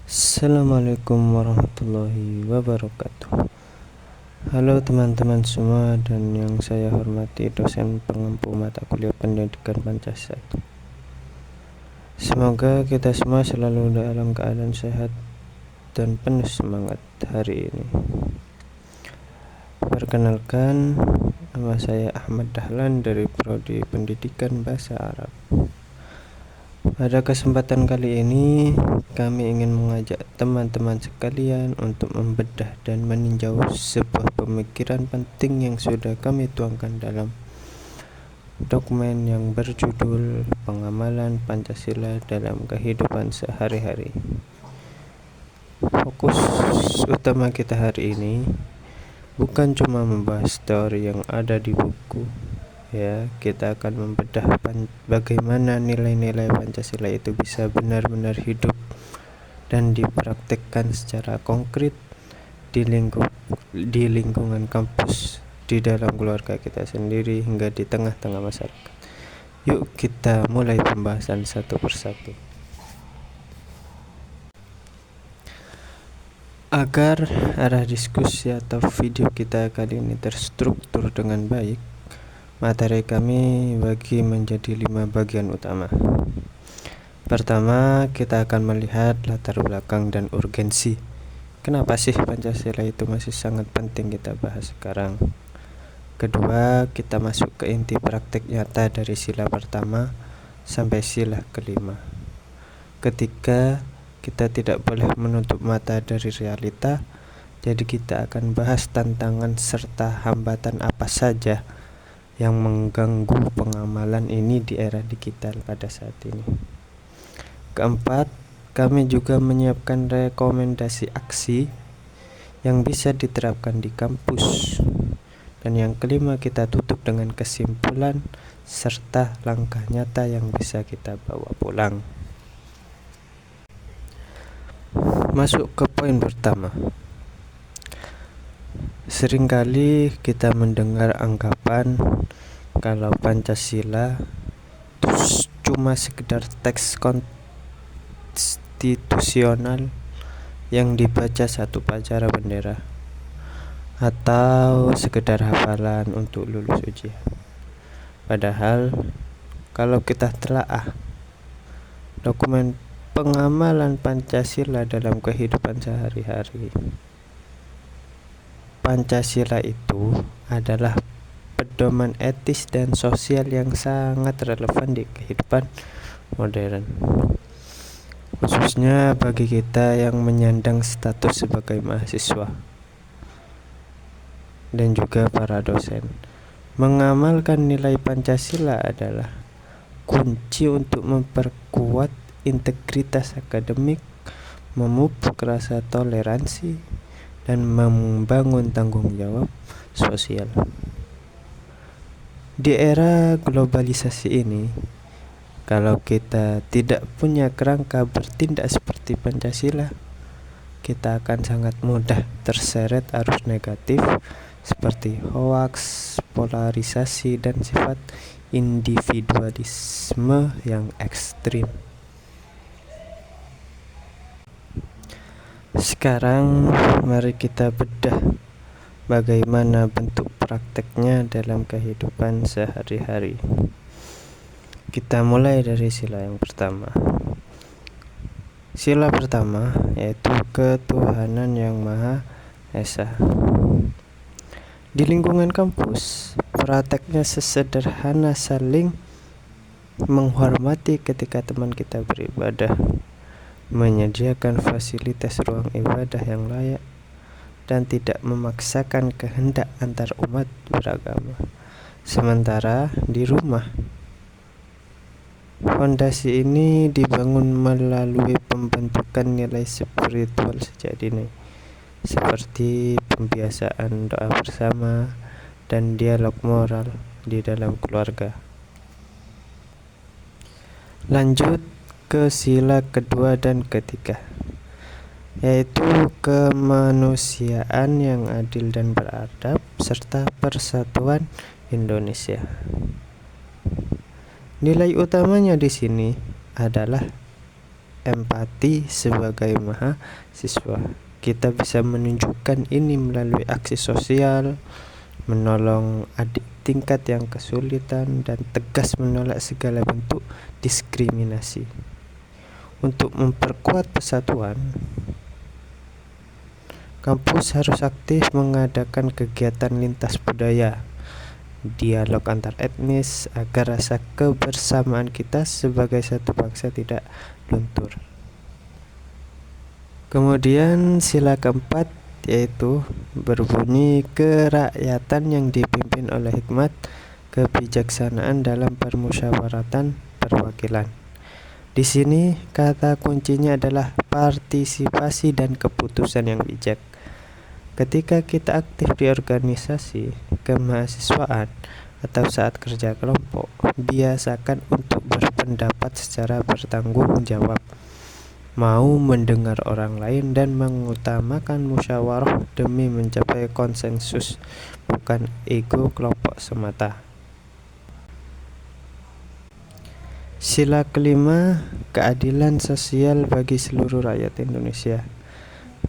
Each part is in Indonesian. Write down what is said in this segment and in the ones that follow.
Assalamualaikum warahmatullahi wabarakatuh. Halo teman-teman semua dan yang saya hormati dosen pengempu mata kuliah pendidikan Pancasila. Semoga kita semua selalu dalam keadaan sehat dan penuh semangat hari ini. Perkenalkan, nama saya Ahmad Dahlan dari Prodi Pendidikan Bahasa Arab. Pada kesempatan kali ini, kami ingin mengajak teman-teman sekalian untuk membedah dan meninjau sebuah pemikiran penting yang sudah kami tuangkan dalam dokumen yang berjudul Pengamalan Pancasila dalam Kehidupan Sehari-hari. Fokus utama kita hari ini bukan cuma membahas teori yang ada di buku, kita akan membedah bagaimana nilai-nilai Pancasila itu bisa benar-benar hidup dan dipraktikkan secara konkret di lingkungan kampus, di dalam keluarga kita sendiri, hingga di tengah-tengah masyarakat. Yuk kita mulai pembahasan satu persatu. Agar arah diskusi atau video kita kali ini terstruktur dengan baik, materi kami bagi menjadi 5 bagian utama. Pertama, kita akan melihat latar belakang dan urgensi. Kenapa sih Pancasila itu masih sangat penting kita bahas sekarang? Kedua, kita masuk ke inti praktik nyata dari sila pertama sampai sila kelima. Ketiga, kita tidak boleh menutup mata dari realita, jadi kita akan bahas tantangan serta hambatan apa saja yang mengganggu pengamalan ini di era digital pada saat ini. Keempat, kami juga menyiapkan rekomendasi aksi yang bisa diterapkan di kampus. Dan yang kelima, kita tutup dengan kesimpulan serta langkah nyata yang bisa kita bawa pulang. Masuk ke poin pertama. Seringkali kita mendengar anggapan kalau Pancasila itu cuma sekedar teks konstitusional yang dibaca satu upacara bendera, atau sekedar hafalan untuk lulus ujian. Padahal kalau kita telaah dokumen pengamalan Pancasila dalam kehidupan sehari-hari, Pancasila itu adalah pedoman etis dan sosial yang sangat relevan di kehidupan modern, khususnya bagi kita yang menyandang status sebagai mahasiswa dan juga para dosen. Mengamalkan nilai Pancasila adalah kunci untuk memperkuat integritas akademik, memupuk rasa toleransi, dan membangun tanggung jawab sosial. Di era globalisasi ini, kalau kita tidak punya kerangka bertindak seperti Pancasila, kita akan sangat mudah terseret arus negatif seperti hoaks, polarisasi, dan sifat individualisme yang ekstrim. Sekarang mari kita bedah bagaimana bentuk prakteknya dalam kehidupan sehari-hari. Kita mulai dari sila yang pertama. Sila pertama yaitu ketuhanan yang Maha Esa. Di lingkungan kampus, prakteknya sesederhana saling menghormati ketika teman kita beribadah, menyediakan fasilitas ruang ibadah yang layak, dan tidak memaksakan kehendak antar umat beragama. Sementara di rumah, fondasi ini dibangun melalui pembentukan nilai spiritual sejak dini, seperti pembiasaan doa bersama dan dialog moral di dalam keluarga. Lanjut ke sila kedua dan ketiga, yaitu kemanusiaan yang adil dan beradab serta persatuan Indonesia. Nilai utamanya di sini adalah empati sebagai mahasiswa. Kita bisa menunjukkan ini melalui aksi sosial, menolong adik tingkat yang kesulitan, dan tegas menolak segala bentuk diskriminasi. Untuk memperkuat persatuan, kampus harus aktif mengadakan kegiatan lintas budaya, dialog antar etnis, agar rasa kebersamaan kita sebagai satu bangsa tidak luntur. Kemudian sila keempat yaitu berbunyi kerakyatan yang dipimpin oleh hikmat kebijaksanaan dalam permusyawaratan perwakilan. Di sini kata kuncinya adalah partisipasi dan keputusan yang bijak. Ketika kita aktif di organisasi kemahasiswaan atau saat kerja kelompok, biasakan untuk berpendapat secara bertanggung jawab, mau mendengar orang lain, dan mengutamakan musyawarah demi mencapai konsensus, bukan ego kelompok semata. Sila kelima, keadilan sosial bagi seluruh rakyat Indonesia.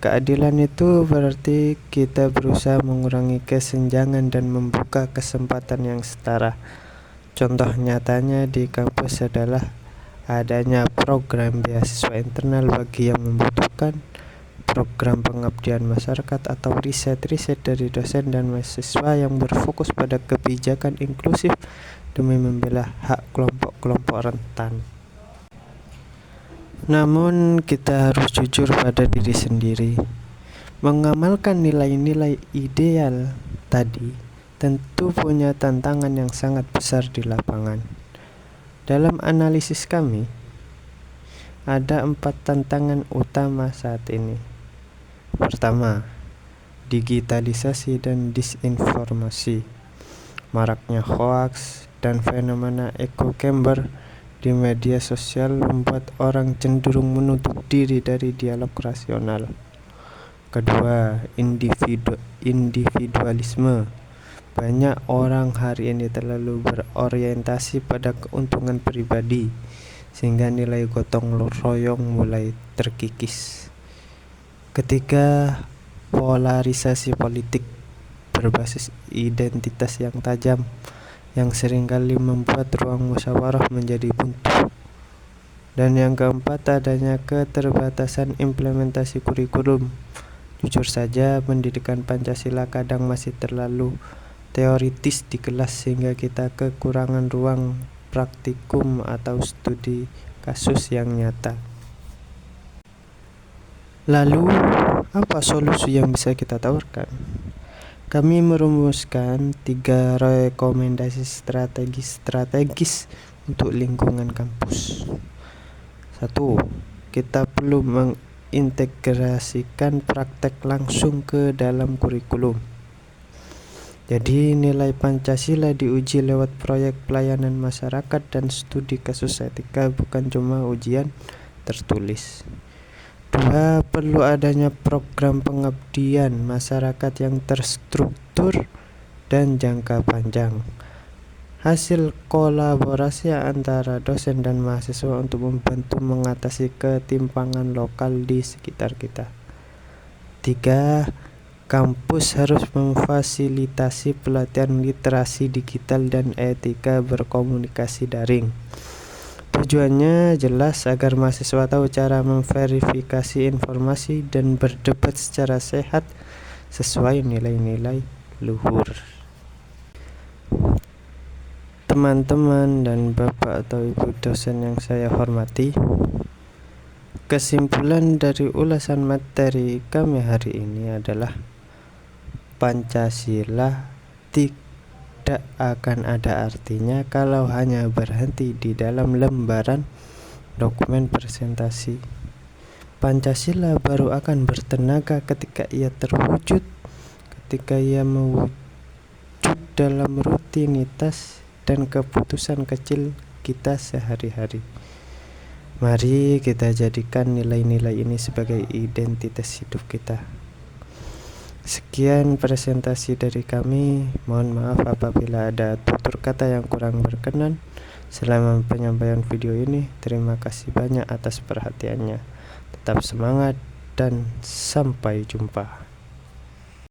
Keadilan itu berarti kita berusaha mengurangi kesenjangan dan membuka kesempatan yang setara. Contoh nyatanya di kampus adalah adanya program beasiswa internal bagi yang membutuhkan, program pengabdian masyarakat atau riset-riset dari dosen dan mahasiswa yang berfokus pada kebijakan inklusif demi membela hak kelompok-kelompok rentan. Namun kita harus jujur pada diri sendiri. Mengamalkan nilai-nilai ideal tadi tentu punya tantangan yang sangat besar di lapangan. Dalam analisis kami, ada 4 tantangan utama saat ini. Pertama, digitalisasi dan disinformasi. Maraknya hoaks dan fenomena echo chamber di media sosial membuat orang cenderung menutup diri dari dialog rasional. Kedua, individualisme. Banyak orang hari ini terlalu berorientasi pada keuntungan pribadi, sehingga nilai gotong royong mulai terkikis. Ketiga, polarisasi politik berbasis identitas yang tajam, yang seringkali membuat ruang musyawarah menjadi buntu. Dan yang keempat, adanya keterbatasan implementasi kurikulum. Jujur saja, pendidikan Pancasila kadang masih terlalu teoritis di kelas, sehingga kita kekurangan ruang praktikum atau studi kasus yang nyata. Lalu, apa solusi yang bisa kita tawarkan? Kami merumuskan 3 rekomendasi strategis untuk lingkungan kampus. 1. Kita perlu mengintegrasikan praktek langsung ke dalam kurikulum. Jadi nilai Pancasila diuji lewat proyek pelayanan masyarakat dan studi kasus etika, bukan cuma ujian tertulis. 2. Perlu adanya program pengabdian masyarakat yang terstruktur dan jangka panjang, hasil kolaborasi antara dosen dan mahasiswa untuk membantu mengatasi ketimpangan lokal di sekitar kita. 3. Kampus harus memfasilitasi pelatihan literasi digital dan etika berkomunikasi daring. Tujuannya jelas agar mahasiswa tahu cara memverifikasi informasi dan berdebat secara sehat sesuai nilai-nilai luhur. Teman-teman dan Bapak atau Ibu dosen yang saya hormati, kesimpulan dari ulasan materi kami hari ini adalah Pancasila tidak akan ada artinya kalau hanya berhenti di dalam lembaran dokumen presentasi. Pancasila baru akan bertenaga ketika ia terwujud, ketika ia mewujud dalam rutinitas dan keputusan kecil kita sehari-hari. Mari kita jadikan nilai-nilai ini sebagai identitas hidup kita. Sekian presentasi dari kami. Mohon maaf apabila ada tutur kata yang kurang berkenan. selama penyampaian video ini. Terima kasih banyak atas perhatiannya. Tetap semangat dan sampai jumpa.